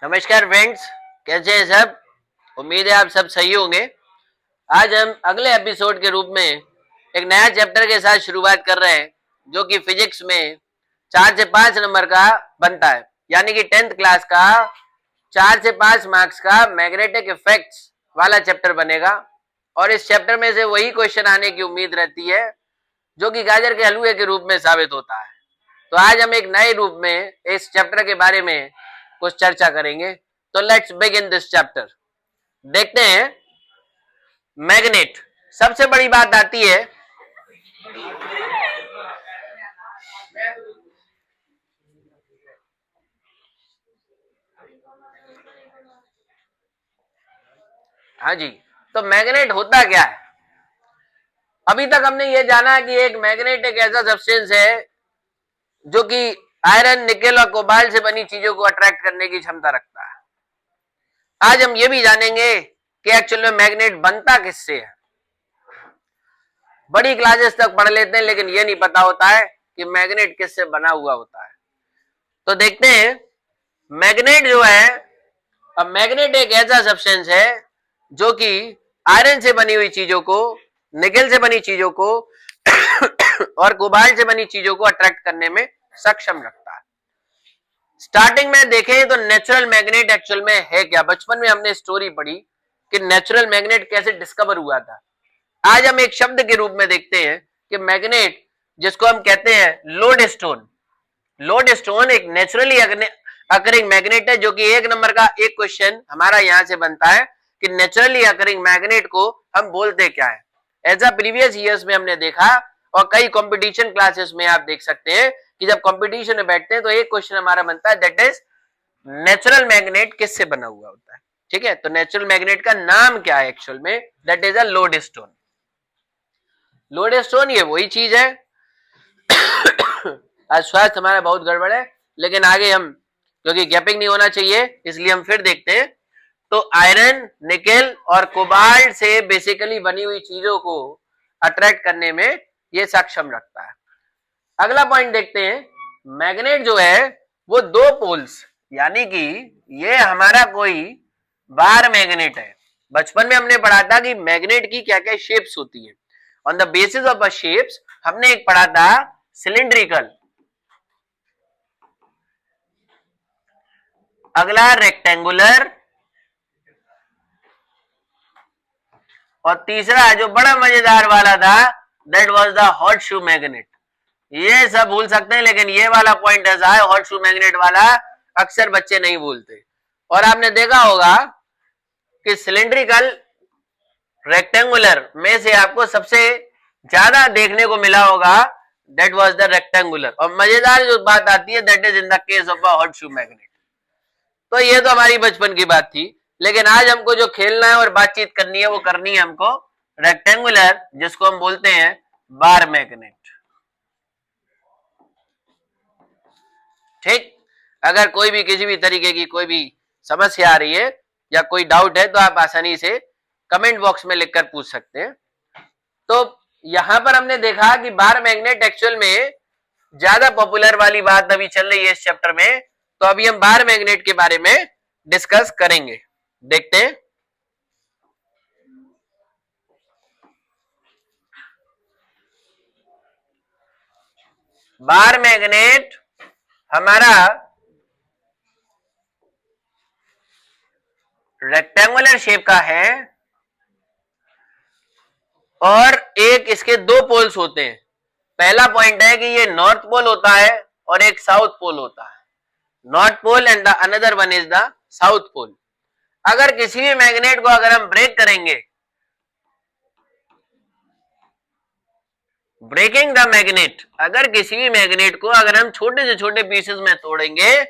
नमस्कार फ्रेंड्स, कैसे हैं सब। उम्मीद है आप सब सही होंगे। आज हम अगले एपिसोड के रूप में एक नया चैप्टर के साथ शुरुआत कर रहे हैं, जो कि फिजिक्स में 4 से 5 नंबर का बनता है, यानी कि 10th क्लास का 4 से 5 मार्क्स का मैग्नेटिक इफेक्ट्स वाला चैप्टर बनेगा। और इस चैप्टर में से वही क्वेश्चन आने की उम्मीद रहती है जो कि गाजर के हलवे के रूप में साबित होता है। तो आज हम एक नए रूप में इस चैप्टर के बारे में कुछ चर्चा करेंगे। तो लेट्स बिगिन दिस चैप्टर। देखते हैं मैग्नेट। सबसे बड़ी बात आती है हाँ जी, तो मैग्नेट होता क्या है। अभी तक हमने ये जाना कि एक मैग्नेट एक ऐसा सब्सटेंस है जो कि आयरन, निकेल और कोबाल्ट से बनी चीजों को अट्रैक्ट करने की क्षमता रखता है। आज हम ये भी जानेंगे कि एक्चुअल में मैग्नेट बनता किससे है। बड़ी क्लासेस तक पढ़ लेते हैं, लेकिन ये नहीं पता होता है कि मैग्नेट किससे बना हुआ होता है। तो देखते हैं मैग्नेट जो है। अब मैग्नेट एक ऐसा सब्सटेंस है जो कि आयरन से बनी हुई चीजों को, निकेल से बनी चीजों को और कोबाल्ट से बनी चीजों को अट्रैक्ट करने में सक्षम रखता है। स्टार्टिंग में देखें तो नेचुरल मैग्नेट एक्चुअल में है क्या। बचपन में हमने स्टोरी पढ़ी कि नेचुरल मैग्नेट कैसे डिस्कवर हुआ था। आज हम एक शब्द के रूप में देखते हैं कि मैग्नेट, जिसको हम कहते हैं लोडस्टोन। लोडस्टोन एक नेचुरली अकरिंग मैग्नेट है, जो कि 1 नंबर का एक क्वेश्चन हमारा यहां से बनता है कि नेचुरली अकरिंग मैग्नेट को हम बोलते क्या है। एज अ प्रीवियस ईयर्स में हमने देखा और कई कंपटीशन क्लासेस में आप देख सकते हैं कि जब कंपटीशन में बैठते हैं तो एक क्वेश्चन हमारा बनता है, दैट इज नेचुरल मैग्नेट किससे बना हुआ होता है। ठीक है, तो नेचुरल मैग्नेट का नाम क्या है एक्चुअल में, that is a lodestone. Lodestone ये वही चीज है आज स्वास्थ्य हमारा बहुत गड़बड़ है, लेकिन आगे हम, क्योंकि गैपिंग नहीं होना चाहिए इसलिए हम फिर देखते हैं। तो आयरन, निकेल और कोबाल्ट से बेसिकली बनी हुई चीजों को अट्रैक्ट करने में ये सक्षम रखता है। अगला पॉइंट देखते हैं। मैग्नेट जो है वो 2 पोल्स, यानी कि ये हमारा कोई बार मैग्नेट है। बचपन में हमने पढ़ा था कि मैग्नेट की क्या क्या शेप्स होती है। On the basis of a shapes हमने एक पढ़ा था सिलिंड्रिकल, अगला रेक्टेंगुलर, और तीसरा जो बड़ा मजेदार वाला था that was the hot shoe magnet. ये सब भूल सकते हैं, लेकिन ये वाला पॉइंट ऐसा है, हॉट शू मैग्नेट वाला अक्सर बच्चे नहीं भूलते। और आपने देखा होगा कि सिलिंड्रिकल, रेक्टेंगुलर में से आपको सबसे ज्यादा देखने को मिला होगा दैट वाज द रेक्टेंगुलर। और मजेदार जो बात आती है that is in the case of a hot shoe magnet. तो ये तो हमारी बचपन की बात थी, लेकिन आज हमको जो खेलना है और बातचीत करनी है वो करनी है हमको रेक्टेंगुलर, जिसको हम बोलते हैं बार मैग्नेट। ठीक, अगर कोई भी किसी भी तरीके की कोई भी समस्या आ रही है या कोई डाउट है तो आप आसानी से कमेंट बॉक्स में लिखकर पूछ सकते हैं। तो यहां पर हमने देखा कि बार मैग्नेट एक्चुअल में ज्यादा पॉपुलर वाली बात अभी चल रही है इस चैप्टर में। तो अभी हम बार मैग्नेट के बारे में डिस्कस करेंगे। देखते हैं। बार मैग्नेट हमारा रेक्टेंगुलर शेप का है और एक इसके 2 पोल्स होते हैं। पहला पॉइंट है कि ये नॉर्थ पोल होता है और एक साउथ पोल होता है। North pole and the another one is the south pole. अगर किसी भी मैग्नेट को अगर हम ब्रेक करेंगे, ब्रेकिंग द मैग्नेट, अगर किसी भी मैग्नेट को अगर हम छोटे से छोटे पीसेस में तोड़ेंगे,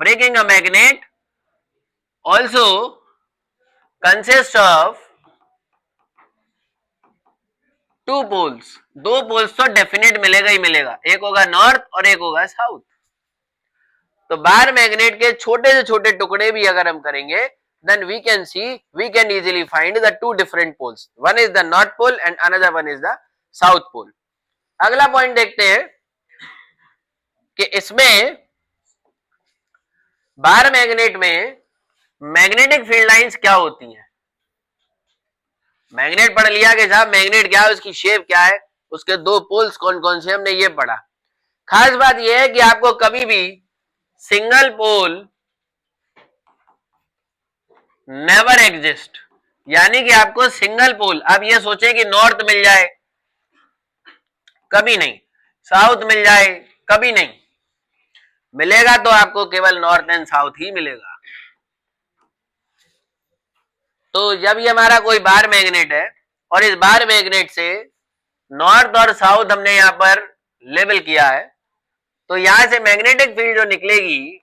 breaking a magnet also consist of 2 poles. 2 poles तो डेफिनेट मिलेगा ही मिलेगा, एक होगा नॉर्थ और एक होगा साउथ। तो बार मैग्नेट के छोटे से छोटे टुकड़े भी अगर हम करेंगे, then we can easily find the 2 different poles. One is the north pole and another one is the south pole. अगला पॉइंट देखते हैं कि इसमें बार मैग्नेट में मैग्नेटिक फील्ड लाइंस क्या होती हैं? मैग्नेट पढ़ लिया कि साहब मैग्नेट क्या है, उसकी शेप क्या है, उसके दो पोल्स कौन कौन से, हमने ये पढ़ा। खास बात यह है कि आपको कभी भी सिंगल पोल नेवर एग्जिस्ट, यानी कि आपको सिंगल पोल, आप ये सोचें कि नॉर्थ मिल जाए, कभी नहीं, साउथ मिल जाए, कभी नहीं मिलेगा, तो आपको केवल नॉर्थ एंड साउथ ही मिलेगा। तो जब ये हमारा कोई बार मैग्नेट है और इस बार मैग्नेट से नॉर्थ और साउथ हमने यहां पर लेबल किया है, तो यहां से मैग्नेटिक फील्ड जो निकलेगी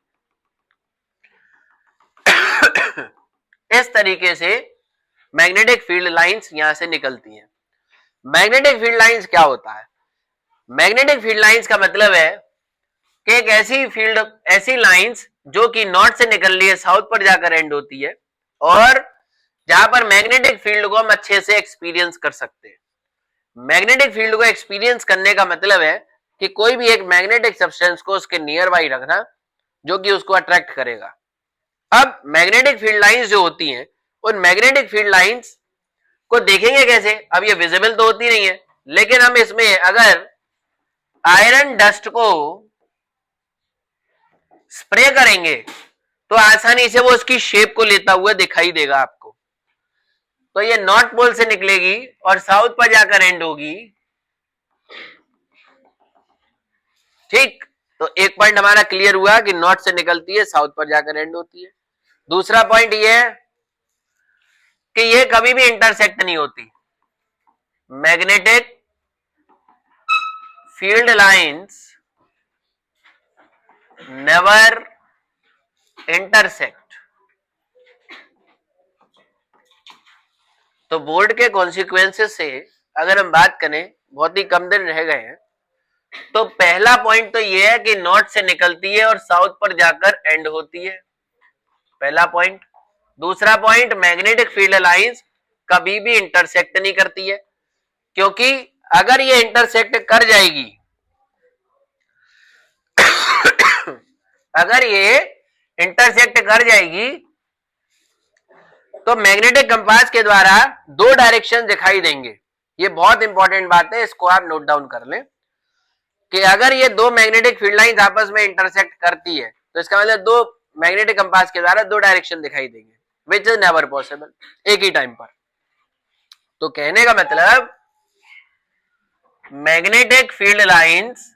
इस तरीके से मैग्नेटिक फील्ड लाइंस यहां से निकलती हैं। मैग्नेटिक फील्ड लाइंस क्या होता है? मैग्नेटिक फील्ड लाइंस का मतलब है कि एक ऐसी फील्ड, ऐसी लाइंस जो कि नॉर्थ से निकल रही है, साउथ पर जाकर एंड होती है, और जहां पर मैग्नेटिक फील्ड को हम अच्छे से एक्सपीरियंस कर सकते हैं। मैग्नेटिक फील्ड को एक्सपीरियंस करने का मतलब है कि कोई भी एक मैग्नेटिक सब्सटेंस को उसके नियर बाई रखना जो कि उसको अट्रैक्ट करेगा। अब मैग्नेटिक फील्ड लाइंस जो होती हैं, उन मैग्नेटिक फील्ड लाइंस को देखेंगे कैसे? अब ये विजिबल तो होती नहीं है, लेकिन हम इसमें अगर आयरन डस्ट को स्प्रे करेंगे तो आसानी से वो उसकी शेप को लेता हुआ दिखाई देगा आपको। तो ये नॉर्थ पोल से निकलेगी और साउथ पर जाकर एंड होगी, ठीक। तो एक पॉइंट हमारा क्लियर हुआ कि नॉर्थ से निकलती है, साउथ पर जाकर एंड होती है। दूसरा पॉइंट ये है कि ये कभी भी इंटरसेक्ट नहीं होती। Magnetic field lines never intersect. तो बोर्ड के कॉन्सिक्वेंसेस से अगर हम बात करें, बहुत ही कम दिन रह गए हैं, तो पहला पॉइंट तो यह है कि नॉर्थ से निकलती है और साउथ पर जाकर एंड होती है, पहला पॉइंट। दूसरा पॉइंट, मैग्नेटिक फील्ड लाइंस कभी भी इंटरसेक्ट नहीं करती है, क्योंकि अगर ये इंटरसेक्ट कर जाएगी अगर ये इंटरसेक्ट कर जाएगी तो मैग्नेटिक कंपास के द्वारा दो डायरेक्शन दिखाई देंगे। ये बहुत इंपॉर्टेंट बात है, इसको आप नोट डाउन कर लें कि अगर ये दो मैग्नेटिक फील्ड लाइंस आपस में इंटरसेक्ट करती है तो इसका मतलब दो मैग्नेटिक कंपास के द्वारा दो डायरेक्शन दिखाई देंगे, विच इज नेवर पॉसिबल, एक ही टाइम पर। तो कहने का मतलब मैग्नेटिक फील्ड लाइंस,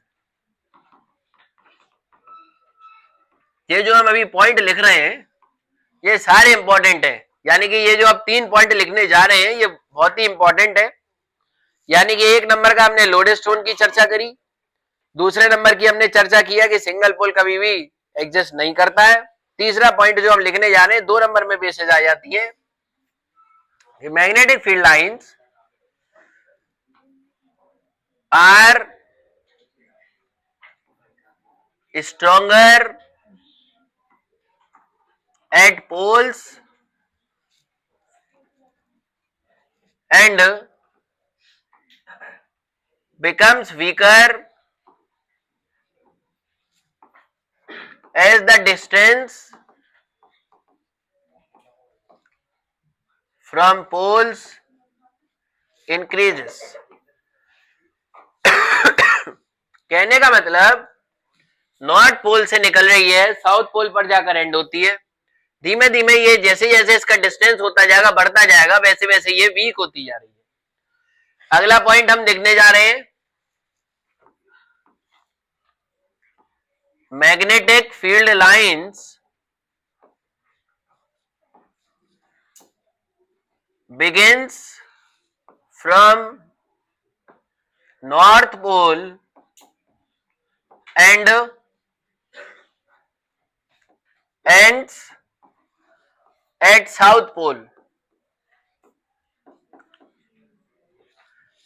ये जो हम अभी पॉइंट लिख रहे हैं ये सारे इंपॉर्टेंट है, यानी कि ये जो अब 3 पॉइंट लिखने जा रहे हैं ये बहुत ही इंपॉर्टेंट है। यानी कि 1 नंबर का हमने लोडेस्टोन की चर्चा करी, दूसरे नंबर की हमने चर्चा किया कि सिंगल पोल कभी भी एग्जिस्ट नहीं करता है, तीसरा पॉइंट जो हम लिखने जा रहे हैं 2 नंबर में बेसिस आ जाती है, magnetic field lines are stronger at poles and becomes weaker as the distance from poles increases। कहने का मतलब नॉर्थ पोल से निकल रही है, साउथ पोल पर जाकर एंड होती है, धीमे धीमे ये जैसे जैसे इसका डिस्टेंस होता जाएगा, बढ़ता जाएगा, वैसे वैसे ये वीक होती जा रही है। अगला पॉइंट हम देखने जा रहे हैं, magnetic field lines begins from north pole and ends at south pole.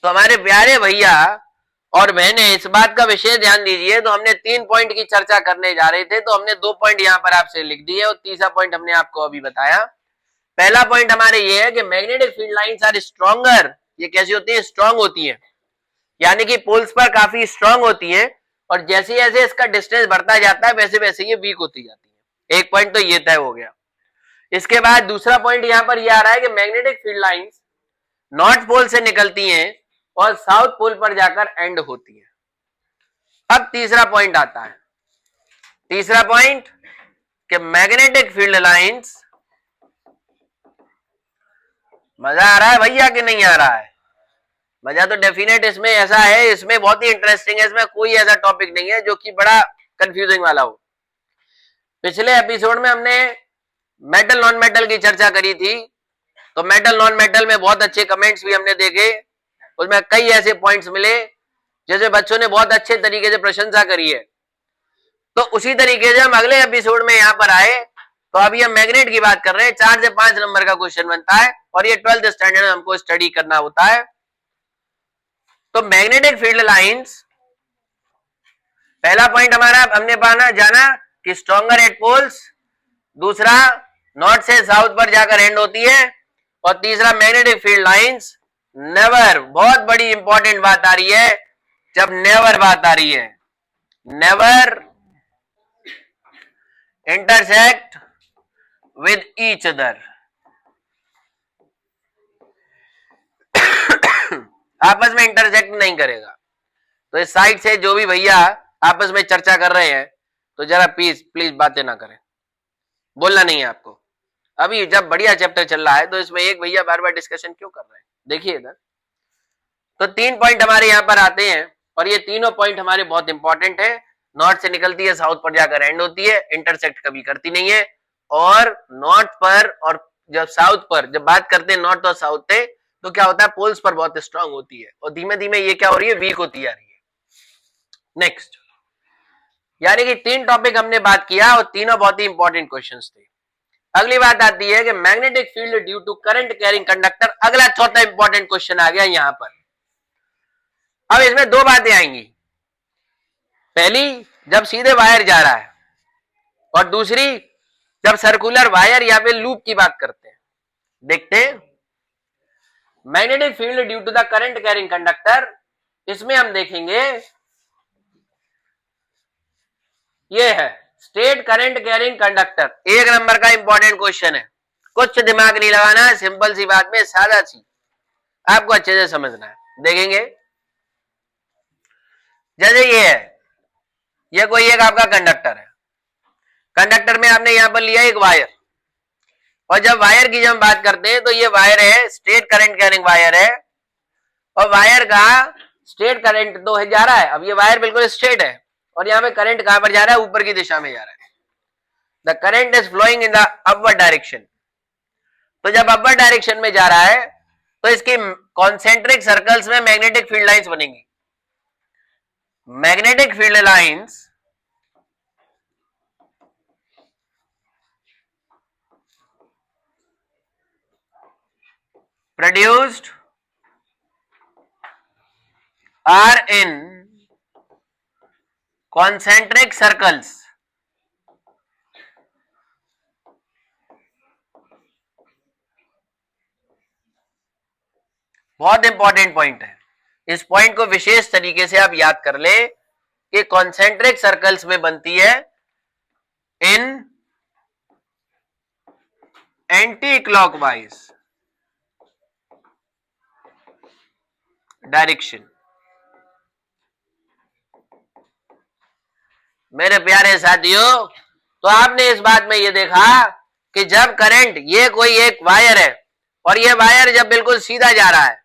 तो हमारे प्यारे भैया और बहनें इस बात का विशेष ध्यान दीजिए, तो हमने 3 पॉइंट की चर्चा करने जा रहे थे, तो हमने 2 पॉइंट यहां पर आपसे लिख दिए और तीसरा पॉइंट हमने आपको अभी बताया। पहला पॉइंट हमारे ये है कि magnetic field lines are stronger. ये कैसी होती है? स्ट्रॉन्ग होती है, यानी कि पोल्स पर काफी स्ट्रॉन्ग होती है, और जैसे जैसे इसका डिस्टेंस बढ़ता जाता है वैसे वैसे ये वीक होती जाती है। एक पॉइंट तो ये तय हो गया। इसके बाद दूसरा पॉइंट यहां पर यह आ रहा है कि magnetic field lines north pole से निकलती हैं और साउथ पोल पर जाकर एंड होती है। अब तीसरा पॉइंट आता है, तीसरा पॉइंट कि मैग्नेटिक फील्ड लाइंस, मजा आ रहा है भैया कि नहीं आ रहा है? मजा तो डेफिनेट इसमें ऐसा है, इसमें बहुत ही इंटरेस्टिंग है, इसमें कोई ऐसा टॉपिक नहीं है जो कि बड़ा कंफ्यूजिंग वाला हो। पिछले एपिसोड में हमने मेटल नॉन मेटल की चर्चा करी थी, तो मेटल नॉन मेटल में बहुत अच्छे कमेंट्स भी हमने देखे, उसमें कई ऐसे पॉइंट्स मिले जैसे बच्चों ने बहुत अच्छे तरीके से प्रशंसा करी है। तो उसी तरीके से हम अगले एपिसोड में यहां पर आए, तो अभी हम मैग्नेट की बात कर रहे हैं। 4 से 5 नंबर का क्वेश्चन बनता है और ये 12th स्टैंडर्ड में हमको स्टडी करना होता है। तो मैग्नेटिक फील्ड लाइंस, पहला पॉइंट हमारा हमने जाना कि स्ट्रॉन्गर एट पोल्स, दूसरा नॉर्थ से साउथ पर जाकर एंड होती है, और तीसरा मैग्नेटिक फील्ड लाइंस नेवर, बहुत बड़ी इंपॉर्टेंट बात आ रही है, जब नेवर बात आ रही है, never intersect with each other, आपस में इंटरसेक्ट नहीं करेगा। तो इस साइड से जो भी भैया आपस में चर्चा कर रहे हैं, तो जरा प्लीज प्लीज बातें ना करें, बोलना नहीं है आपको। अभी जब बढ़िया चैप्टर चल रहा है तो इसमें एक भैया बार बार डिस्कशन क्यों कर रहे हैं? देखिए इधर, तो 3 पॉइंट हमारे यहां पर आते हैं और ये तीनों पॉइंट हमारे बहुत इंपॉर्टेंट है। नॉर्थ से निकलती है, साउथ पर जाकर एंड होती है, इंटरसेक्ट कभी करती नहीं है। और नॉर्थ पर और जब साउथ पर जब बात करते हैं नॉर्थ और साउथ से, तो क्या होता है, पोल्स पर बहुत स्ट्रांग होती है और धीमे धीमे ये क्या हो रही है, वीक होती जा रही है। नेक्स्ट, यानी कि 3 टॉपिक हमने बात किया और तीनों बहुत ही इंपॉर्टेंट क्वेश्चंस थे। अगली बात आती है कि magnetic field due to current carrying conductor. अगला चौथा इंपॉर्टेंट क्वेश्चन आ गया यहां पर। अब इसमें 2 बातें आएंगी, पहली जब सीधे वायर जा रहा है, और दूसरी जब सर्कुलर वायर या फिर लूप की बात करते हैं। देखते हैं, magnetic field due to the current carrying conductor, इसमें हम देखेंगे ये है straight current carrying conductor. 1 number का इंपॉर्टेंट क्वेश्चन है, कुछ दिमाग नहीं लगाना है, सिंपल सी बात में सादा सी, आपको अच्छे से समझना है। देखेंगे जैसे ये है, ये कोई एक आपका कंडक्टर है, कंडक्टर में आपने यहां पर लिया एक वायर, और जब वायर की जब हम बात करते हैं तो ये वायर है, स्टेट करंट कैरिंग वायर है, और वायर का स्टेट करंट तो है जा रहा है। अब ये वायर बिल्कुल स्ट्रेट है और यहाँ पे करंट कहां पर जा रहा है, ऊपर की दिशा में जा रहा है। The current is flowing in the upward direction. तो जब अपवर्ड डायरेक्शन में जा रहा है तो इसकी कॉन्सेंट्रिक सर्कल्स में मैग्नेटिक फील्ड लाइंस बनेंगी। Magnetic field lines produced are in concentric circles। बहुत इंपॉर्टेंट पॉइंट है, इस पॉइंट को विशेष तरीके से आप याद कर ले कि कॉन्सेंट्रिक सर्कल्स में बनती है इन एंटी क्लॉकवाइज डायरेक्शन। मेरे प्यारे साथियों, तो आपने इस बात में ये देखा कि जब करंट, ये कोई एक वायर है और ये वायर जब बिल्कुल सीधा जा रहा है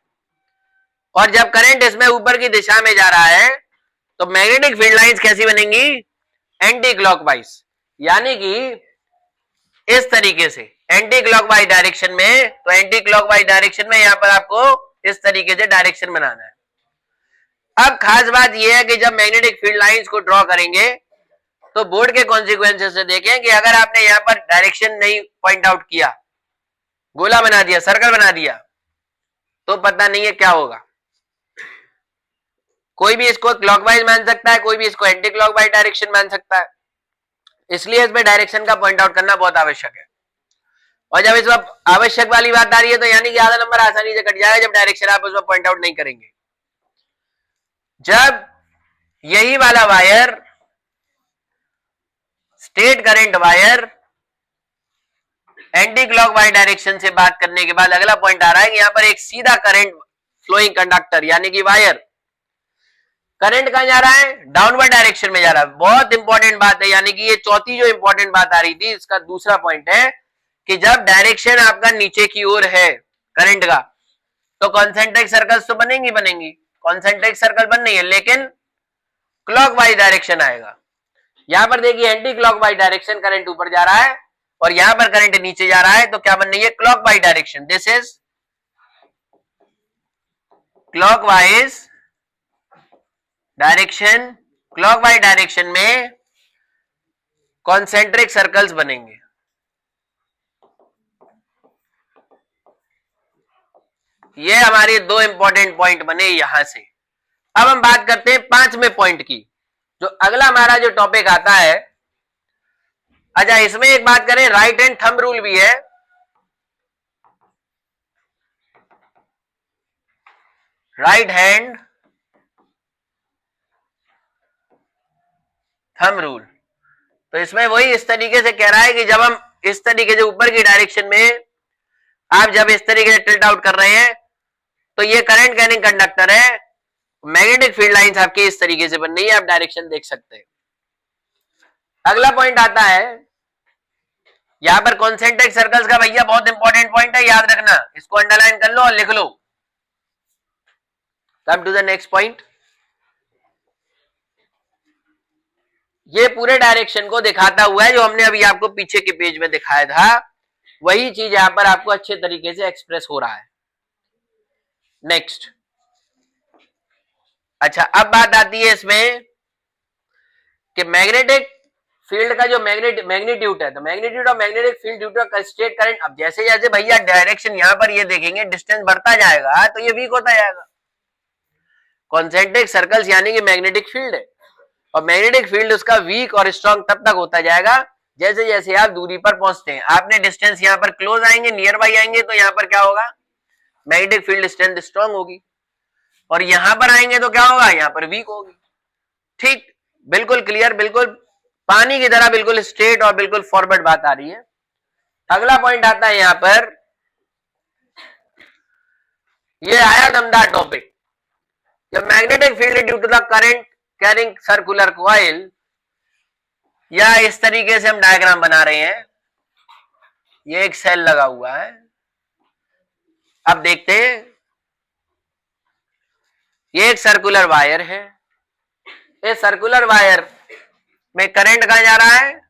और जब करंट इसमें ऊपर की दिशा में जा रहा है, तो मैग्नेटिक फील्ड लाइंस कैसी बनेंगी, एंटी क्लॉकवाइज, यानी कि इस तरीके से एंटी क्लॉकवाइज डायरेक्शन में। तो एंटी क्लॉकवाइज डायरेक्शन में यहां पर आपको इस तरीके से डायरेक्शन बनाना है। अब खास बात यह है कि जब मैग्नेटिक फील्ड लाइंस को ड्रॉ करेंगे तो बोर्ड के कॉन्सिक्वेंसेस से देखें कि अगर आपने यहां पर डायरेक्शन नहीं पॉइंट आउट किया, गोला बना दिया, सर्कल बना दिया, तो पता नहीं है क्या होगा। कोई भी इसको क्लॉकवाइज मान सकता है, कोई भी इसको एंटी क्लॉकवाइज डायरेक्शन मान सकता है, इसलिए इसमें डायरेक्शन का पॉइंट आउट करना बहुत आवश्यक है। और जब इस वक्त आवश्यक वाली बात आ रही है तो यानी कि आधा नंबर आसानी से कट जाएगा जब डायरेक्शन आप उसमें पॉइंट आउट नहीं करेंगे। जब यही वाला wire, state current wire, anti clockwise direction से बात करने के बाद अगला पॉइंट आ रहा है कि यहां पर एक सीधा करंट फ्लोइंग कंडक्टर यानी कि वायर, करंट कहां जा रहा है, डाउनवर्ड डायरेक्शन में जा रहा है। बहुत इंपॉर्टेंट बात है, यानी कि ये चौथी जो इंपॉर्टेंट बात आ रही थी, इसका दूसरा पॉइंट है कि जब डायरेक्शन आपका नीचे की ओर है करंट का, तो कॉन्सेंट्रिक सर्कल्स तो बनेंगी बनेंगी, कॉन्सेंट्रिक सर्कल बन रही है, लेकिन क्लॉकवाइज डायरेक्शन आएगा। यहां पर देखिए एंटी क्लॉकवाइज डायरेक्शन, करंट ऊपर जा रहा है और यहां पर करंट नीचे जा रहा है, तो क्या बन रही है, clockwise direction. This is clockwise direction. Clockwise direction में कॉन्सेंट्रिक सर्कल्स बनेंगे। ये हमारे दो इंपॉर्टेंट पॉइंट बने यहां से। अब हम बात करते हैं पांचवें पॉइंट की, जो अगला हमारा जो टॉपिक आता है। अच्छा, इसमें एक बात करें, राइट हैंड थंब रूल भी है। राइट हैंड थंब रूल, तो इसमें वही इस तरीके से कह रहा है कि जब हम इस तरीके से ऊपर की डायरेक्शन में आप जब इस तरीके से टिल्ट आउट कर रहे हैं, तो ये करंट कैरिंग कंडक्टर है, मैग्नेटिक फील्ड लाइंस आपकी इस तरीके से बन रही है, आप डायरेक्शन देख सकते हैं। अगला पॉइंट आता है, यहां पर कॉन्सेंट्रिक सर्कल्स का भैया बहुत इंपॉर्टेंट पॉइंट है, याद रखना, इसको अंडरलाइन कर लो और लिख लो। Come to the next point. ये पूरे डायरेक्शन को दिखाता हुआ है, जो हमने अभी आपको पीछे के पेज में दिखाया था, वही चीज यहां पर आपको अच्छे तरीके से एक्सप्रेस हो रहा है। नेक्स्ट, अच्छा अब बात आती है इसमें कि मैग्नेटिक फील्ड का जो मैग्नीट्यूड है, तो magnitude of magnetic field due to straight current. अब जैसे जैसे भैया डायरेक्शन यहां पर ये देखेंगे डिस्टेंस बढ़ता जाएगा, तो ये वीक होता जाएगा। कॉन्सेंट्रिक सर्कल्स यानी कि मैग्नेटिक फील्ड है, और मैग्नेटिक फील्ड उसका वीक और स्ट्रॉन्ग तब तक होता जाएगा जैसे जैसे आप दूरी पर पहुंचते हैं। आपने डिस्टेंस यहां पर क्लोज आएंगे, नियर बाई आएंगे, तो यहां पर क्या होगा, मैग्नेटिक फील्ड स्ट्रेंथ स्ट्रॉन्ग होगी, और यहां पर आएंगे तो क्या होगा, यहां पर वीक होगी। ठीक, बिल्कुल क्लियर, बिल्कुल पानी की तरह बिल्कुल स्ट्रेट और बिल्कुल फॉरवर्ड बात आ रही है। अगला पॉइंट आता है यहां पर, ये आया दमदार टॉपिक, जब magnetic field due to the current carrying circular coil, या इस तरीके से हम डायग्राम बना रहे हैं, ये एक सेल लगा हुआ है। अब देखते हैं, ये एक सर्कुलर वायर है, इस सर्कुलर वायर में करंट कहां जा रहा है,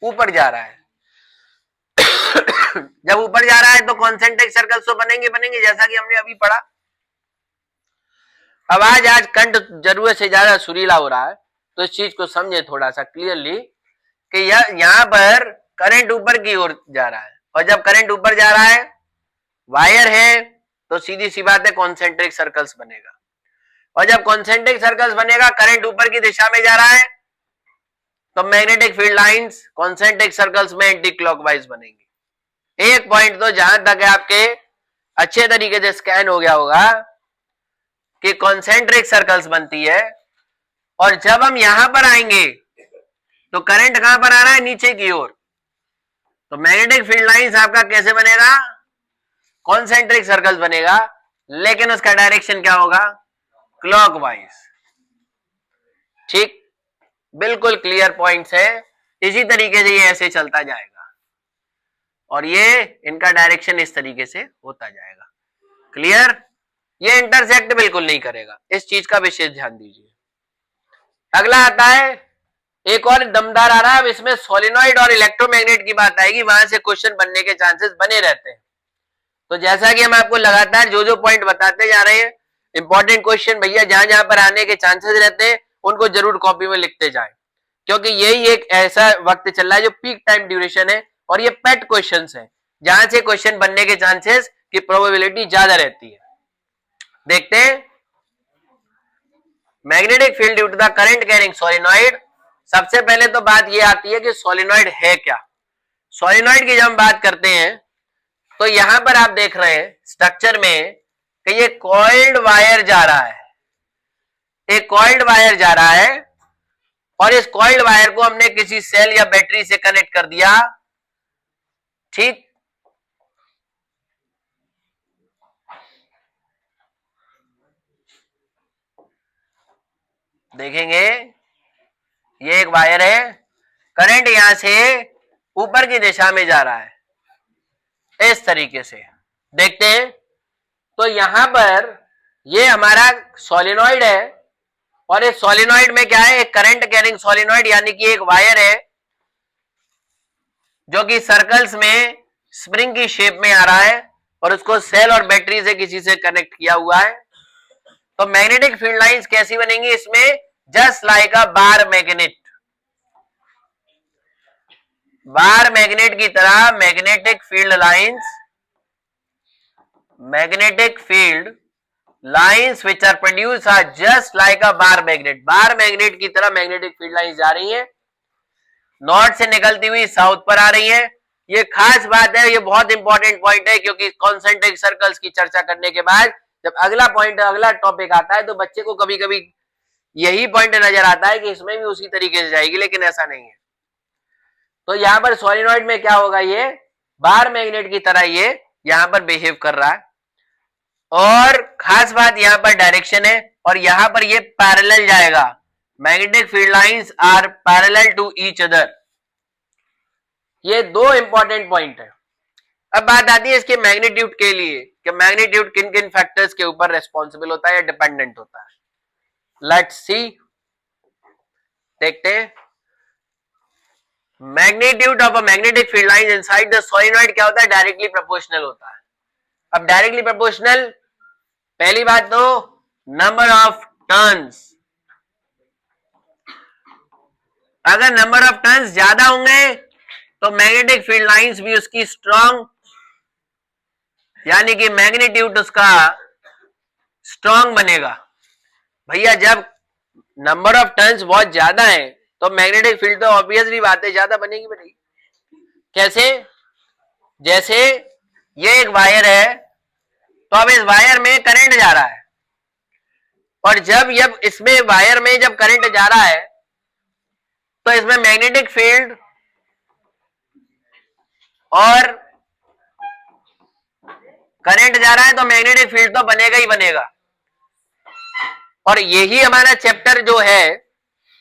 ऊपर जा रहा है। जब ऊपर जा रहा है तो कॉन्सेंट्रिक सर्कल्स तो बनेंगे बनेंगे, जैसा कि हमने अभी पढ़ा। अब आज कंठ जरूरत से ज्यादा सुरीला हो रहा है, तो इस चीज को समझे थोड़ा सा क्लियरली कि यहां पर करंट ऊपर की ओर जा रहा है, और जब करंट ऊपर जा रहा है, वायर है, तो सीधी सी बात है कॉन्सेंट्रिक सर्कल्स बनेगा, और जब कॉन्सेंट्रिक सर्कल्स बनेगा, करंट ऊपर की दिशा में जा रहा है, तो magnetic field lines concentric circles में एंटी क्लॉकवाइज बनेंगी। एक पॉइंट तो जहां तक आपके अच्छे तरीके से स्कैन हो गया होगा कि कॉन्सेंट्रिक सर्कल्स बनती है, और जब हम यहां पर आएंगे तो करंट कहां पर आ रहा है, नीचे की ओर, तो मैग्नेटिक फील्ड लाइंस आपका कैसे बनेगा, कॉन्सेंट्रिक सर्कल्स बनेगा, लेकिन उसका डायरेक्शन क्या होगा, क्लॉकवाइज। ठीक, बिल्कुल क्लियर पॉइंट्स है। इसी तरीके से ये ऐसे चलता जाएगा, और ये इनका डायरेक्शन इस तरीके से होता जाएगा। क्लियर, ये इंटरसेक्ट बिल्कुल नहीं करेगा, इस चीज का विशेष ध्यान दीजिए। अगला आता है, एक और दमदार आ रहा है, अब इसमें सोलिनॉइड और इलेक्ट्रोमैग्नेट की बात आएगी, वहां से क्वेश्चन बनने के चांसेस बने रहते हैं। तो जैसा कि हम आपको लगातार जो जो पॉइंट बताते जा रहे हैं, इंपॉर्टेंट क्वेश्चन भैया जहां जहां पर आने के चांसेस रहते हैं, उनको जरूर कॉपी में लिखते जाएं, क्योंकि यही एक ऐसा वक्त चल रहा है जो पीक टाइम ड्यूरेशन है, और ये पेट क्वेश्चन है, जहां से क्वेश्चन बनने के चांसेस की प्रोबेबिलिटी ज्यादा रहती है। देखते हैं, magnetic field due to the current carrying solenoid. सबसे पहले तो बात ये आती है कि सोलिनॉइड है क्या। सोलिनॉइड की जब हम बात करते हैं, तो यहां पर आप देख रहे हैं स्ट्रक्चर में कि ये कॉइल्ड वायर जा रहा है, एक कॉइल्ड वायर जा रहा है, और इस कॉइल्ड वायर को हमने किसी सेल या बैटरी से कनेक्ट कर दिया। ठीक, देखेंगे ये एक वायर है, करंट यहां से ऊपर की दिशा में जा रहा है इस तरीके से। देखते हैं तो यहां पर ये हमारा सोलिनॉइड है और इस सोलिनॉइड में क्या है, एक करंट कैरिंग सोलिनॉइड यानी कि एक वायर है जो कि सर्कल्स में स्प्रिंग की शेप में आ रहा है और उसको सेल और बैटरी से किसी से कनेक्ट किया हुआ है। तो मैग्नेटिक फील्ड लाइंस कैसी बनेंगी इसमें, just like a bar magnet. Bar magnet की तरह magnetic field lines which are produce are just like a bar magnet. Bar magnet की तरह मैग्नेटिक फील्ड लाइंस जा रही हैं, नॉर्थ से निकलती हुई साउथ पर आ रही है। ये खास बात है, ये बहुत इंपॉर्टेंट पॉइंट है, क्योंकि कॉन्सेंट्रिक सर्कल्स की चर्चा करने के बाद जब अगला टॉपिक आता है तो बच्चे को कभी कभी यही पॉइंट नजर आता है कि इसमें भी उसी तरीके से जाएगी, लेकिन ऐसा नहीं है। तो यहां पर सोलिनॉइड में क्या होगा, ये बार मैग्नेट की तरह ये यहां पर बिहेव कर रहा है। और खास बात यहां पर डायरेक्शन है और यहां पर ये पैरेलल जाएगा। Magnetic field lines are parallel to each other. ये दो इंपॉर्टेंट पॉइंट है। अब बात आती है इसके मैग्नीट्यूड के लिए कि मैग्नीट्यूड किन किन फैक्टर्स के ऊपर रेस्पॉन्सिबल होता है या डिपेंडेंट होता है। लेट्स सी, देखते हैं। Magnitude of a magnetic field line inside the solenoid क्या होता है, डायरेक्टली प्रोपोर्शनल होता है। अब डायरेक्टली प्रोपोर्शनल, पहली बात तो नंबर ऑफ टर्न्स। अगर नंबर ऑफ टर्न्स ज्यादा होंगे तो मैग्नेटिक फील्ड लाइंस भी उसकी स्ट्रॉन्ग, यानी कि मैग्नीट्यूड उसका स्ट्रॉन्ग बनेगा। भैया जब नंबर ऑफ टर्न्स बहुत ज्यादा है तो मैग्नेटिक फील्ड तो ऑब्वियसली बात है ज्यादा बनेगी। कैसे, जैसे ये एक वायर है तो अब इस वायर में करंट जा रहा है और जब इसमें वायर में जब करंट जा रहा है तो इसमें मैग्नेटिक फील्ड और करंट जा रहा है तो मैग्नेटिक फील्ड तो बनेगा ही बनेगा। और यही हमारा चैप्टर जो है,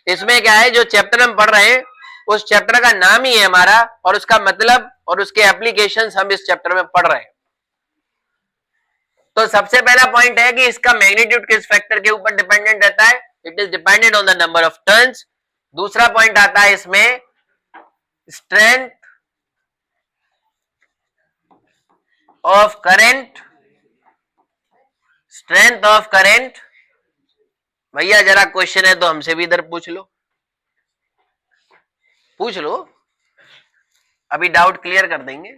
इसमें क्या है, जो चैप्टर हम पढ़ रहे हैं उस चैप्टर का नाम ही है हमारा, और उसका मतलब और उसके एप्लीकेशंस हम इस चैप्टर में पढ़ रहे हैं। तो सबसे पहला पॉइंट है कि इसका मैग्नीट्यूड किस फैक्टर के ऊपर डिपेंडेंट रहता है, it is dependent on the number of turns. दूसरा पॉइंट आता है इसमें strength of current. Strength of current, भैया जरा क्वेश्चन है तो हमसे भी इधर पूछ लो, अभी डाउट क्लियर कर देंगे।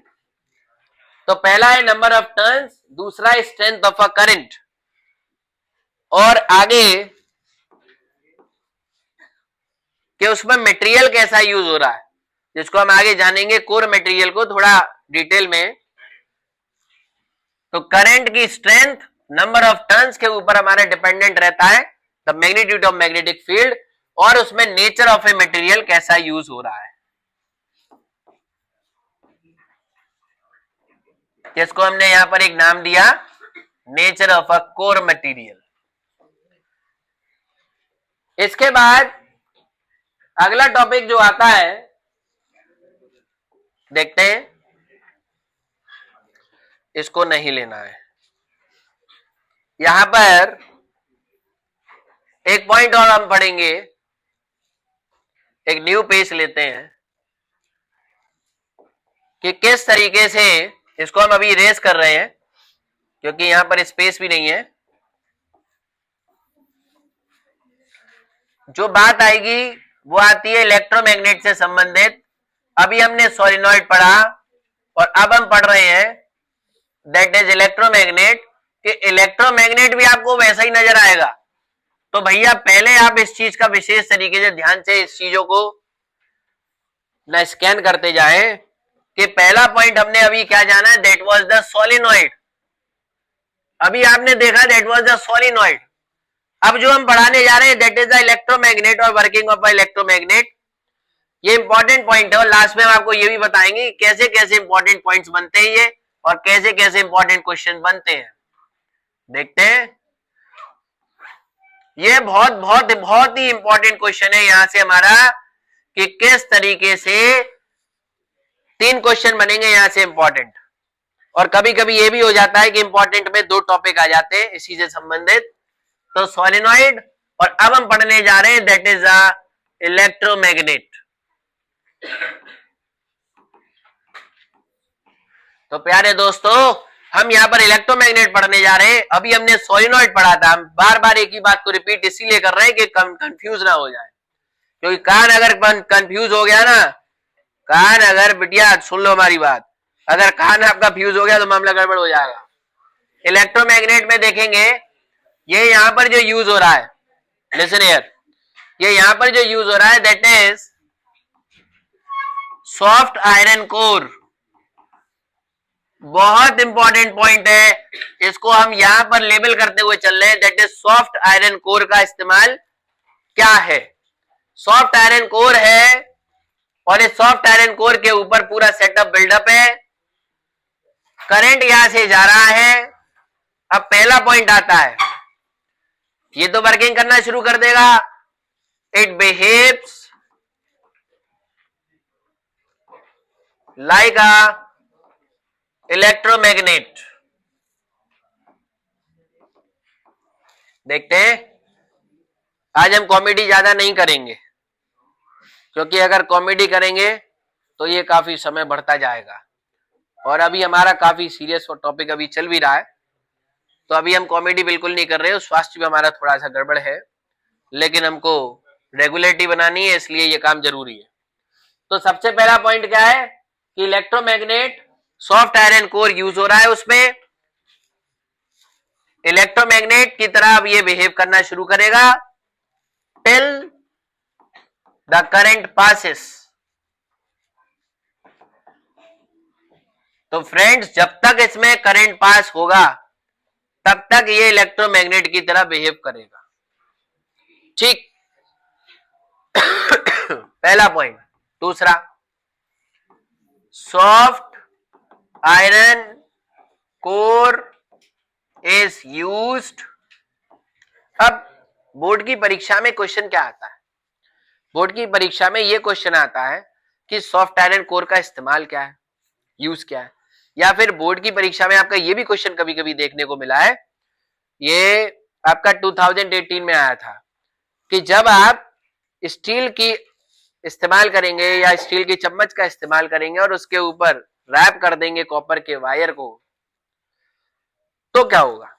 तो पहला है नंबर ऑफ टर्न्स, दूसरा है स्ट्रेंथ ऑफ अ करंट, और आगे कि उसमें मटेरियल कैसा यूज हो रहा है, जिसको हम आगे जानेंगे कोर मटेरियल को थोड़ा डिटेल में। तो करंट की स्ट्रेंथ नंबर ऑफ टर्न्स के ऊपर हमारा डिपेंडेंट रहता है the magnitude of magnetic field, और उसमें नेचर ऑफ ए मटेरियल कैसा यूज हो रहा है, जिसको हमने यहां पर एक नाम दिया nature of a core material. इसके बाद अगला टॉपिक जो आता है, देखते हैं, इसको नहीं लेना है। यहां पर एक पॉइंट और हम पढ़ेंगे, एक न्यू पेज लेते हैं कि किस तरीके से इसको हम अभी इरेज कर रहे हैं क्योंकि यहां पर स्पेस भी नहीं है। जो बात आएगी वो आती है इलेक्ट्रोमैग्नेट से संबंधित। अभी हमने सोलिनॉइड पढ़ा और अब हम पढ़ रहे हैं दैट इज इलेक्ट्रोमैग्नेट, कि इलेक्ट्रोमैग्नेट भी आपको वैसा ही नजर आएगा। तो भैया पहले आप इस चीज का विशेष तरीके से ध्यान से इस चीजों को न स्कैन करते जाए कि पहला पॉइंट हमने अभी क्या जाना है, दैट वाज द सोलिनॉइड। अभी आपने देखा दैट वाज द सोलिनॉइड। अब जो हम पढ़ाने जा रहे हैं दैट इज द इलेक्ट्रोमैग्नेट और वर्किंग ऑफ इलेक्ट्रोमैग्नेट। ये इंपॉर्टेंट पॉइंट है और लास्ट में हम आपको ये भी बताएंगे कैसे कैसे इंपॉर्टेंट पॉइंट्स बनते हैं ये और कैसे कैसे इंपॉर्टेंट क्वेश्चन बनते हैं। देखते हैं। ये बहुत बहुत बहुत ही इंपॉर्टेंट क्वेश्चन है यहां से हमारा, कि किस तरीके से 3 क्वेश्चन बनेंगे यहां से इंपॉर्टेंट। और कभी कभी ये भी हो जाता है कि इंपॉर्टेंट में 2 टॉपिक आ जाते हैं इसी से संबंधित। तो सोलेनॉइड, और अब हम पढ़ने जा रहे हैं दैट इज अ इलेक्ट्रोमैग्नेट। तो प्यारे दोस्तों, हम यहाँ पर इलेक्ट्रोमैग्नेट पढ़ने जा रहे हैं। अभी हमने सोलेनॉइड पढ़ा था। हम बार बार एक ही बात को रिपीट इसीलिए कर रहे हैं कि कंफ्यूज ना हो जाए, क्योंकि कान अगर कंफ्यूज हो गया ना, कान अगर, बिटिया सुन लो हमारी बात, अगर कान आपका फ्यूज हो गया तो मामला गड़बड़ हो जाएगा। इलेक्ट्रोमैग्नेट में देखेंगे, ये यहां पर जो यूज हो रहा है, लिसन हियर, ये यहां पर जो यूज हो रहा है that is soft iron core. बहुत इंपॉर्टेंट पॉइंट है, इसको हम यहां पर लेबल करते हुए चल रहे हैं, that is soft iron core का इस्तेमाल क्या है। सॉफ्ट आयरन कोर है, और इस सॉफ्ट आयरन कोर के ऊपर पूरा सेटअप बिल्डअप है। करंट यहां से जा रहा है। अब पहला पॉइंट आता है, ये तो वर्किंग करना शुरू कर देगा। It behaves like a electromagnet. देखते हैं, आज हम कॉमेडी ज्यादा नहीं करेंगे, क्योंकि अगर कॉमेडी करेंगे तो ये काफी समय बढ़ता जाएगा, और अभी हमारा काफी सीरियस टॉपिक अभी चल भी रहा है। तो अभी हम कॉमेडी बिल्कुल नहीं कर रहे हो, स्वास्थ्य भी हमारा थोड़ा सा गड़बड़ है, लेकिन हमको रेगुलेटरी बनानी है, इसलिए ये काम जरूरी है। तो सबसे पहला पॉइंट क्या है कि electromagnet, soft iron core use हो रहा है उसमें। इलेक्ट्रोमैग्नेट की तरह अब ये बिहेव करना शुरू करेगा टिल द करंट पासिस। तो फ्रेंड्स, जब तक इसमें करंट पास होगा तब तक ये इलेक्ट्रोमैग्नेट की तरह बिहेव करेगा। ठीक, पहला पॉइंट। दूसरा, soft iron core is used. अब बोर्ड की परीक्षा में क्वेश्चन क्या आता है, बोर्ड की परीक्षा में यह क्वेश्चन आता है कि सॉफ्ट आयरन कोर का इस्तेमाल क्या है, यूज क्या है। या फिर बोर्ड की परीक्षा में आपका ये भी क्वेश्चन कभी कभी देखने को मिला है, ये आपका 2018 में आया था, कि जब आप स्टील की इस्तेमाल करेंगे या स्टील की चम्मच का इस्तेमाल करेंगे और उसके ऊपर रैप कर देंगे कॉपर के वायर को, तो क्या होगा।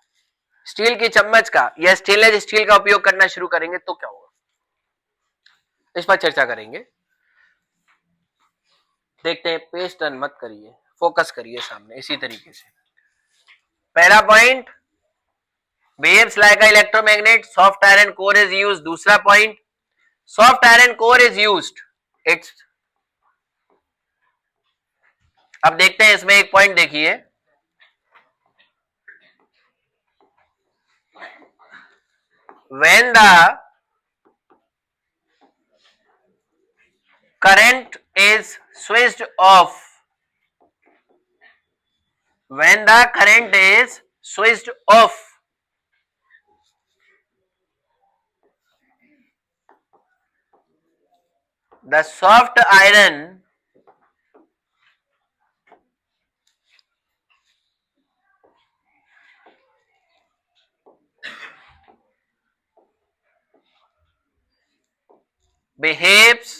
स्टील की चम्मच का या स्टेनलेस स्टील का उपयोग करना शुरू करेंगे तो क्या होगा, इस पर चर्चा करेंगे। देखते हैं, पेज टर्न मत करिए, फोकस करिए सामने इसी तरीके से। पहला point, behaves like an electromagnet, soft iron core is used। दूसरा point, soft iron core is used, it's, अब देखते हैं इसमें एक पॉइंट देखिए, when the current is switched off, when the current is switched off, the soft iron behaves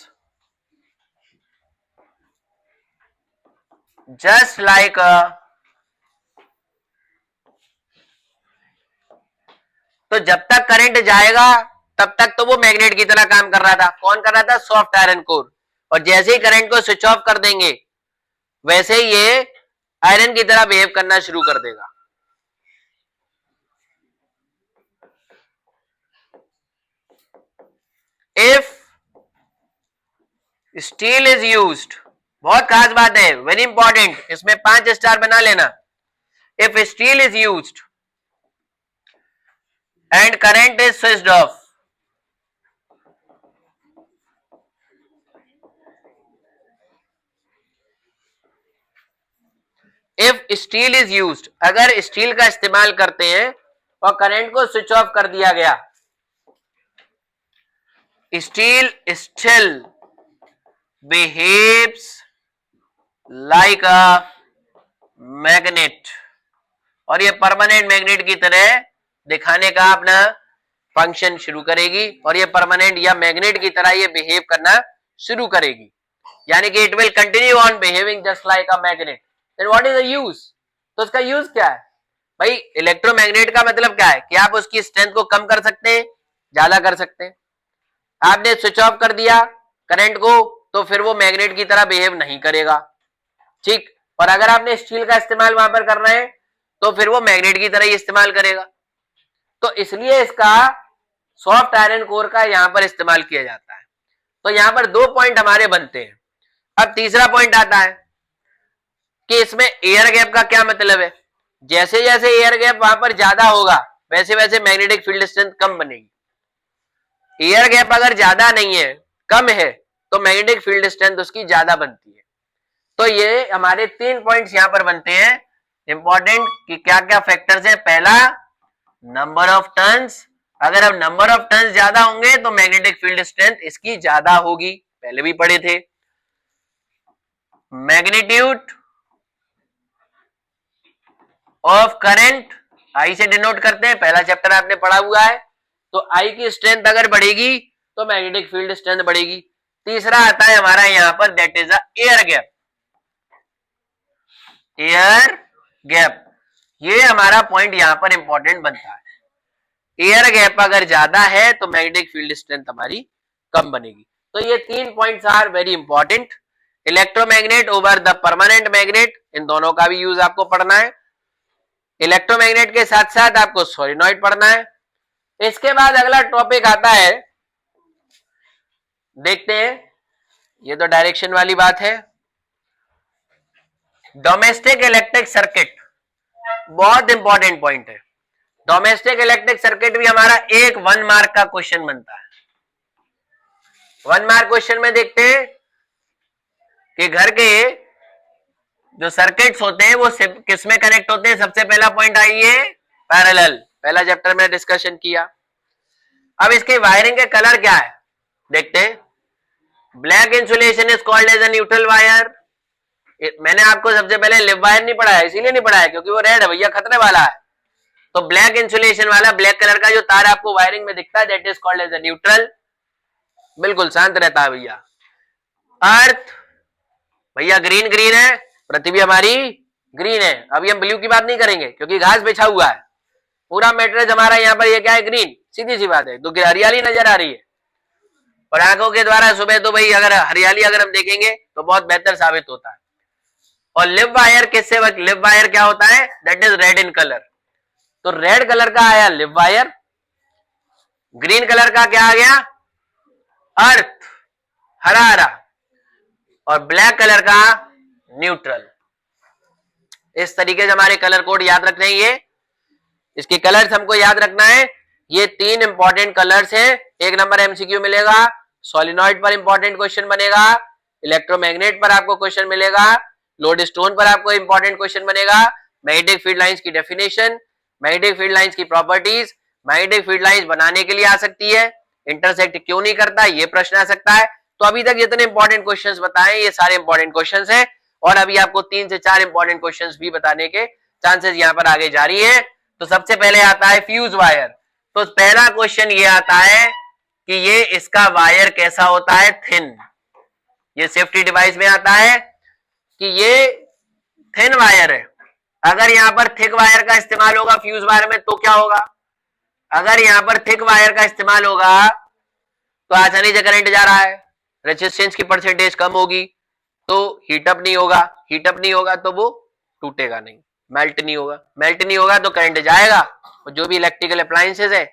just like a, तो जब तक करंट जाएगा तब तक तो वो मैग्नेट की तरह काम कर रहा था। कौन कर रहा था, सॉफ्ट आयरन कोर। और जैसे ही करंट को स्विच ऑफ कर देंगे वैसे ही ये आयरन की तरह बिहेव करना शुरू कर देगा। इफ स्टील इज यूज्ड, बहुत खास बात है, वेरी इंपॉर्टेंट, इसमें 5 स्टार बना लेना। If steel is used and current is switched off, if steel is used, अगर स्टील का इस्तेमाल करते हैं और करंट को स्विच ऑफ कर दिया गया, steel still behaves like a magnet, और ये परमानेंट मैग्नेट की तरह दिखाने का अपना फंक्शन शुरू करेगी, और ये परमानेंट या मैग्नेट की तरह ये बिहेव करना शुरू करेगी, यानी कि it will continue on behaving just like a magnet. Then what is the use? तो उसका यूज क्या है भाई? इलेक्ट्रोमैग्नेट का मतलब क्या है कि आप उसकी स्ट्रेंथ को कम कर सकते हैं, ज्यादा कर सकते हैं। आपने स्विच ऑफ कर दिया करंट को तो फिर वो मैग्नेट की तरह बिहेव नहीं करेगा, ठीक। और अगर आपने स्टील का इस्तेमाल वहां पर करना है तो फिर वो मैग्नेट की तरह ही इस्तेमाल करेगा। तो इसलिए इसका सॉफ्ट आयरन कोर का यहां पर इस्तेमाल किया जाता है। तो यहां पर 2 पॉइंट हमारे बनते हैं। अब तीसरा पॉइंट आता है कि इसमें एयर गैप का क्या मतलब है। जैसे जैसे एयर गैप वहां पर ज्यादा होगा वैसे वैसे मैग्नेटिक फील्ड स्ट्रेंथ कम बनेगी। एयर गैप अगर ज्यादा नहीं है, कम है, तो मैग्नेटिक फील्ड स्ट्रेंथ उसकी ज्यादा बनती है। तो ये हमारे 3 पॉइंट्स यहां पर बनते हैं इंपॉर्टेंट कि क्या क्या फैक्टर्स है। पहला, नंबर ऑफ टर्न्स, अगर अब नंबर ऑफ टर्न्स ज्यादा होंगे तो मैग्नेटिक फील्ड स्ट्रेंथ इसकी ज्यादा होगी, पहले भी पढ़े थे। मैग्नीट्यूड ऑफ करंट, आई से डिनोट करते हैं, पहला चैप्टर आपने पढ़ा हुआ है। तो आई की स्ट्रेंथ अगर बढ़ेगी तो मैग्नेटिक फील्ड स्ट्रेंथ बढ़ेगी। तीसरा आता है हमारा यहां पर, that is air gap. Air gap, ये हमारा पॉइंट यहां पर इंपॉर्टेंट बनता है। एयर गैप अगर ज्यादा है तो मैग्नेटिक फील्ड स्ट्रेंथ हमारी कम बनेगी। तो ये 3 points are very important. Electromagnet over the permanent magnet, इन दोनों का भी यूज आपको पढ़ना है। इलेक्ट्रोमैग्नेट के साथ साथ आपको सोलेनॉइड पढ़ना है। इसके बाद अगला टॉपिक आता है, देखते हैं, ये तो डायरेक्शन वाली बात है, डोमेस्टिक इलेक्ट्रिक सर्किट। बहुत इंपॉर्टेंट पॉइंट है। डोमेस्टिक इलेक्ट्रिक सर्किट भी हमारा एक 1 मार्क का क्वेश्चन बनता है। 1 मार्क क्वेश्चन में देखते हैं कि घर के जो सर्किट्स होते हैं वो किस में कनेक्ट होते हैं। सबसे पहला पॉइंट आइए, पैरेलल, पहला चैप्टर में डिस्कशन किया। अब इसके वायरिंग के कलर क्या है देखते हैं। Black insulation is called as a neutral wire. मैंने आपको सबसे पहले लिव वायर नहीं पढ़ाया, इसीलिए नहीं पढ़ाया क्योंकि वो रेड है भैया, खतरे वाला है। तो ब्लैक इंसुलेशन वाला ब्लैक कलर का जो तार आपको वायरिंग में दिखता है, that is called as a neutral, बिल्कुल शांत रहता है भैया। अर्थ भैया ग्रीन ग्रीन है, पृथ्वी हमारी ग्रीन है। अभी हम ब्लू की बात नहीं करेंगे क्योंकि घास बिछा हुआ है। पूरा मैट्रेस हमारा यहाँ पर ये क्या है, ग्रीन, सीधी सी बात है। तो हरियाली नजर आ रही है, और आंखों के द्वारा सुबह तो भाई अगर हरियाली अगर हम देखेंगे तो बहुत बेहतर साबित होता है। और लिव वायर किससे, लिव वायर क्या होता है, that is red in colour. तो रेड कलर का आया लिव वायर, ग्रीन कलर का क्या आ गया, अर्थ, हरा हरा, और ब्लैक कलर का न्यूट्रल। इस तरीके से हमारे कलर कोड याद रखने हैं। ये इसके कलर्स हमको याद रखना है। ये 3 इंपॉर्टेंट कलर्स हैं। 1 नंबर एमसीक्यू मिलेगा, सोलिनॉइड पर इंपॉर्टेंट क्वेश्चन बनेगा, इलेक्ट्रोमैग्नेट पर आपको क्वेश्चन मिलेगा, लोड स्टोन पर आपको इंपॉर्टेंट क्वेश्चन बनेगा, मैग्नेटिक फील्ड लाइंस की डेफिनेशन, मैग्नेटिक फील्ड लाइंस की प्रॉपर्टीज, मैग्नेटिक फील्ड लाइंस बनाने के लिए आ सकती है, इंटरसेक्ट क्यों नहीं करता, ये प्रश्न आ सकता है। तो अभी तक जितने इंपॉर्टेंट क्वेश्चंस बताए ये सारे इंपॉर्टेंट क्वेश्चंस हैं, और अभी आपको 3 से 4 इंपॉर्टेंट क्वेश्चंस भी बताने के चांसेस यहां पर आगे जारी है। तो सबसे पहले आता है फ्यूज वायर। तो पहला क्वेश्चन ये आता है कि ये इसका वायर कैसा होता है, थिन। ये सेफ्टी डिवाइस में आता है कि ये थिन वायर है। अगर यहां पर थिक वायर का इस्तेमाल होगा फ्यूज वायर में तो क्या होगा, अगर यहां पर थिक वायर का इस्तेमाल होगा तो आसानी से करंट जा रहा है, रेजिस्टेंस की परसेंटेज कम होगी, तो हीटअप नहीं होगा, हीटअप नहीं होगा तो वो टूटेगा नहीं, मेल्ट नहीं होगा, मेल्ट नहीं होगा तो करंट जाएगा, और जो भी इलेक्ट्रिकल अप्लायंसेस है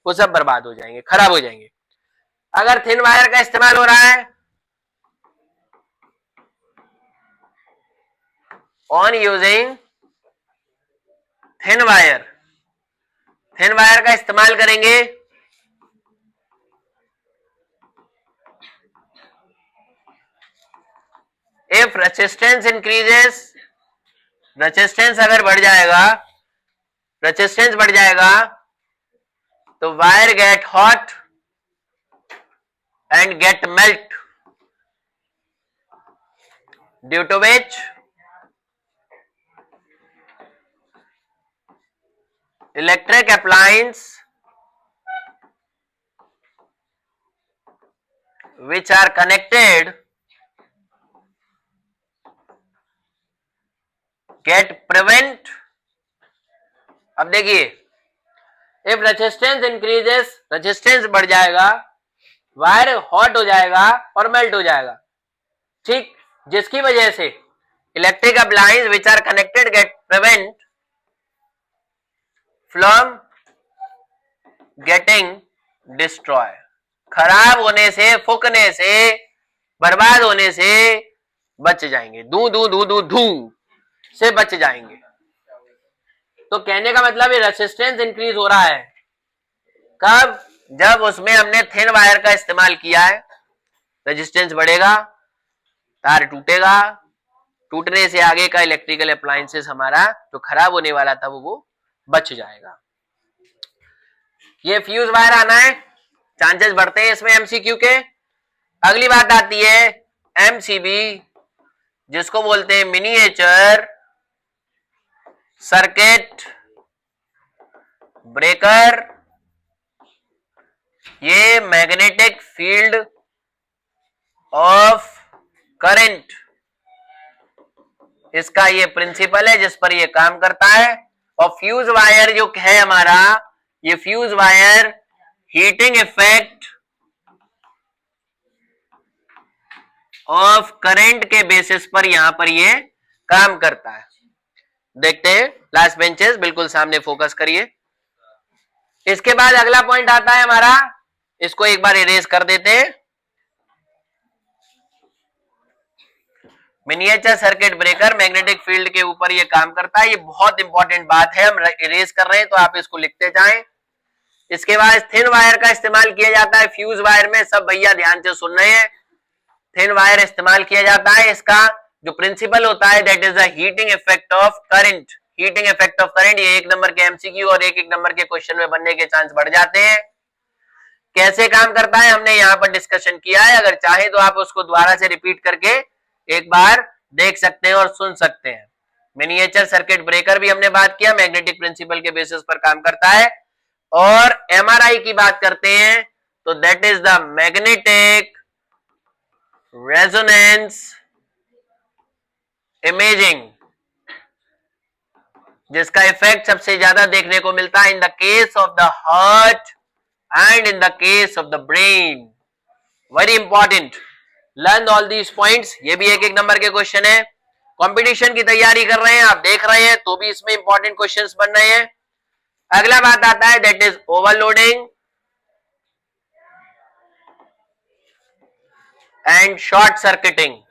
वो सब बर्बाद हो जाएंगे, खराब हो जाएंगे। अगर थिन वायर का इस्तेमाल हो रहा है, on using thin wire, thin wire का इस्तेमाल करेंगे इफ रेजिस्टेंस इंक्रीजेस, रेजिस्टेंस अगर बढ़ जाएगा, रेजिस्टेंस बढ़ जाएगा तो wire get hot, and get melt, due to which electric appliance which are connected get prevent. अब देखिए, इफ रेजिस्टेंस इंक्रीजेस, रेजिस्टेंस बढ़ जाएगा, वायर हॉट हो जाएगा और मेल्ट हो जाएगा, ठीक, जिसकी वजह से electric appliance which are connected get prevent from getting destroy, खराब होने से, फूकने से, बर्बाद होने से बच जाएंगे, धू धू धू धू धू से बच जाएंगे। तो कहने का मतलब ये रेजिस्टेंस इंक्रीज हो रहा है कब? जब उसमें हमने थिन वायर का इस्तेमाल किया है, रेजिस्टेंस बढ़ेगा, तार टूटेगा, टूटने से आगे का इलेक्ट्रिकल अप्लायंसेस हमारा जो खराब होने वाला था वो बच जाएगा। ये फ्यूज वायर आना है, चांसेस बढ़ते हैं इसमें एमसीक्यू के। अगली बात आती है एमसीबी, जिसको बोलते हैं मिनिएचर सर्किट ब्रेकर। ये मैग्नेटिक फील्ड ऑफ करंट, इसका ये प्रिंसिपल है जिस पर ये काम करता है। और फ्यूज वायर जो है हमारा, ये fuse wire heating effect of current के बेसिस पर यहां पर ये काम करता है। देखते हैं लास्ट बेंचेस, बिल्कुल सामने फोकस करिए। इसके बाद अगला पॉइंट आता है हमारा, इसको एक बार इरेज कर देते हैं। Miniature circuit breaker magnetic field के ऊपर ये काम करता है। ये बहुत इंपॉर्टेंट बात है, हम इरेज कर रहे हैं तो आप इसको लिखते जाएं। इसके बाद थिन वायर का इस्तेमाल किया जाता है फ्यूज वायर में, सब भैया ध्यान से सुन रहे हैं। थिन वायर इस्तेमाल किया जाता है, इसका जो प्रिंसिपल होता है that is the heating effect of current. Heating effect of current, ये 1 नंबर के एमसीक्यू और 1 नंबर के क्वेश्चन में बनने के चांस बढ़ जाते हैं। कैसे काम करता है हमने यहाँ पर डिस्कशन किया है, अगर चाहे तो आप उसको दोबारा से रिपीट करके एक बार देख सकते हैं और सुन सकते हैं। मिनिएचर सर्किट ब्रेकर भी हमने बात किया, मैग्नेटिक प्रिंसिपल के बेसिस पर काम करता है। और एमआरआई की बात करते हैं तो that is the magnetic resonance imaging, जिसका इफेक्ट सबसे ज्यादा देखने को मिलता है in the case of the heart and in the case of the brain. Very important, learn all these points. ये भी 1 नंबर के क्वेश्चन है। कंपटीशन की तैयारी कर रहे हैं, आप देख रहे हैं तो भी इसमें इंपॉर्टेंट क्वेश्चंस बन रहे हैं। अगला बात आता है that is overloading and short circuiting.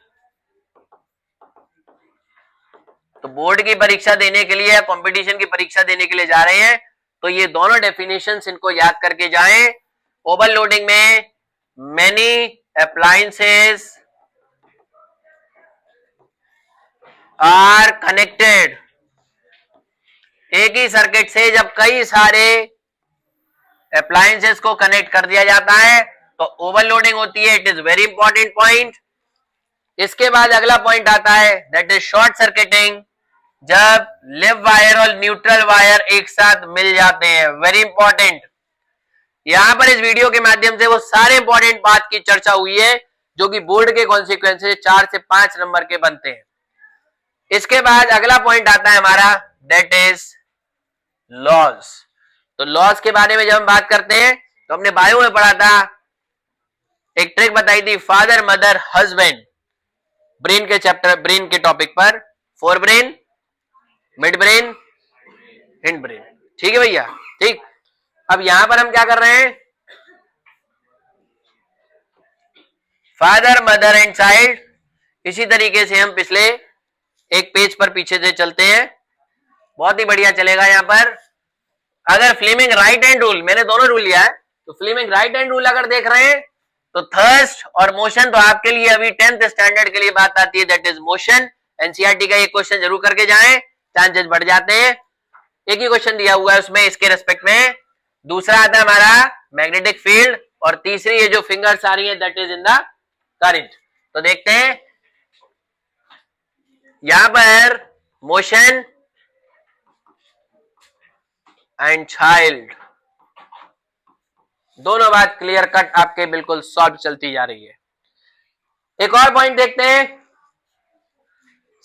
तो बोर्ड की परीक्षा देने के लिए, कंपटीशन की परीक्षा देने के लिए जा रहे हैं तो ये दोनों डेफिनेशंस इनको याद करके जाएं। ओवरलोडिंग में मेनी अप्लायंसेस आर कनेक्टेड, एक ही सर्किट से जब कई सारे अप्लायंसेस को कनेक्ट कर दिया जाता है तो ओवरलोडिंग होती है। It is very important point. इसके बाद अगला पॉइंट आता है दैट इज शॉर्ट सर्किटिंग, जब लिव वायर और न्यूट्रल वायर एक साथ मिल जाते हैं। वेरी इंपॉर्टेंट, यहां पर इस वीडियो के माध्यम से वो सारे इंपॉर्टेंट बात की चर्चा हुई है जो कि बोर्ड के कॉन्सिक्वेंसेस 4 से 5 नंबर के बनते हैं। इसके बाद अगला पॉइंट आता है हमारा दैट इज लॉज। तो लॉज के बारे में जब हम बात करते हैं तो हमने बायो में पढ़ा था, एक ट्रिक बताई थी, फादर मदर हस्बैंड, ब्रेन के चैप्टर, ब्रेन के टॉपिक पर, fore brain, mid brain, hind brain. ठीक है भैया, ठीक। अब यहां पर हम क्या कर रहे हैं, फादर मदर एंड चाइल्ड। इसी तरीके से हम पिछले एक पेज पर पीछे से चलते हैं, बहुत ही बढ़िया चलेगा। यहां पर अगर फ्लेमिंग राइट हैंड रूल, मैंने दोनों रूल लिया है, तो फ्लेमिंग राइट हैंड रूल अगर देख रहे हैं तो थर्स्ट और मोशन, तो आपके लिए अभी 10th स्टैंडर्ड के लिए बात आती है दैट इज मोशन। एनसीईआरटी का एक क्वेश्चन जरूर करके जाएं, चांसेस बढ़ जाते हैं। एक ही क्वेश्चन दिया हुआ है उसमें, इसके रेस्पेक्ट में। दूसरा आता है हमारा मैग्नेटिक फील्ड और तीसरी ये जो फिंगर्स आ रही है that is in the current. तो देखते हैं यहां पर मोशन एंड चाइल्ड, दोनों बात क्लियर कट आपके बिल्कुल सॉल्व चलती जा रही है। एक और पॉइंट देखते हैं,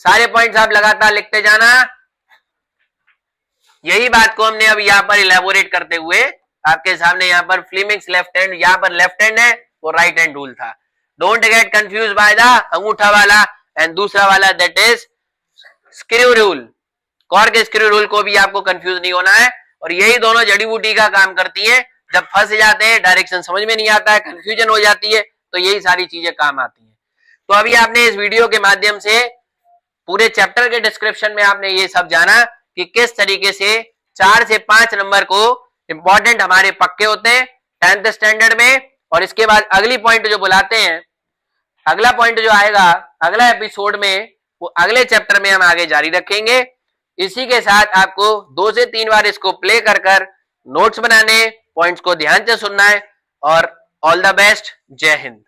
सारे पॉइंट्स आप लगातार लिखते जाना। यही बात को हमने अब यहां पर इलेबोरेट करते हुए आपके सामने यहां पर फ्लेमिंग्स लेफ्ट हैंड, यहां पर लेफ्ट हैंड है वो राइट हैंड रूल था। Don't get confuse by the अंगूठा वाला एंड दूसरा वाला that is screw rule. Cork screw rule को भी आपको कंफ्यूज नहीं होना है। और यही दोनों जड़ी बूटी का काम करती है। जब फंस जाते हैं, डायरेक्शन समझ में नहीं आता है, कंफ्यूजन हो जाती है, तो यही सारी चीजें काम आती हैं। तो अभी आपने इस वीडियो के माध्यम से पूरे चैप्टर के डिस्क्रिप्शन में आपने ये सब जाना कि किस तरीके से 4 से 5 नंबर को इंपॉर्टेंट हमारे पक्के होते हैं 10th स्टैंडर्ड में। और इसके बाद अगली पॉइंट जो बुलाते हैं, अगला पॉइंट जो आएगा अगला एपिसोड में, वो अगले चैप्टर में हम आगे जारी रखेंगे। इसी के साथ आपको 2 से 3 बार इसको प्ले कर कर नोट्स बनाने, पॉइंट्स को ध्यान से सुनना है। और ऑल द बेस्ट, जय हिंद।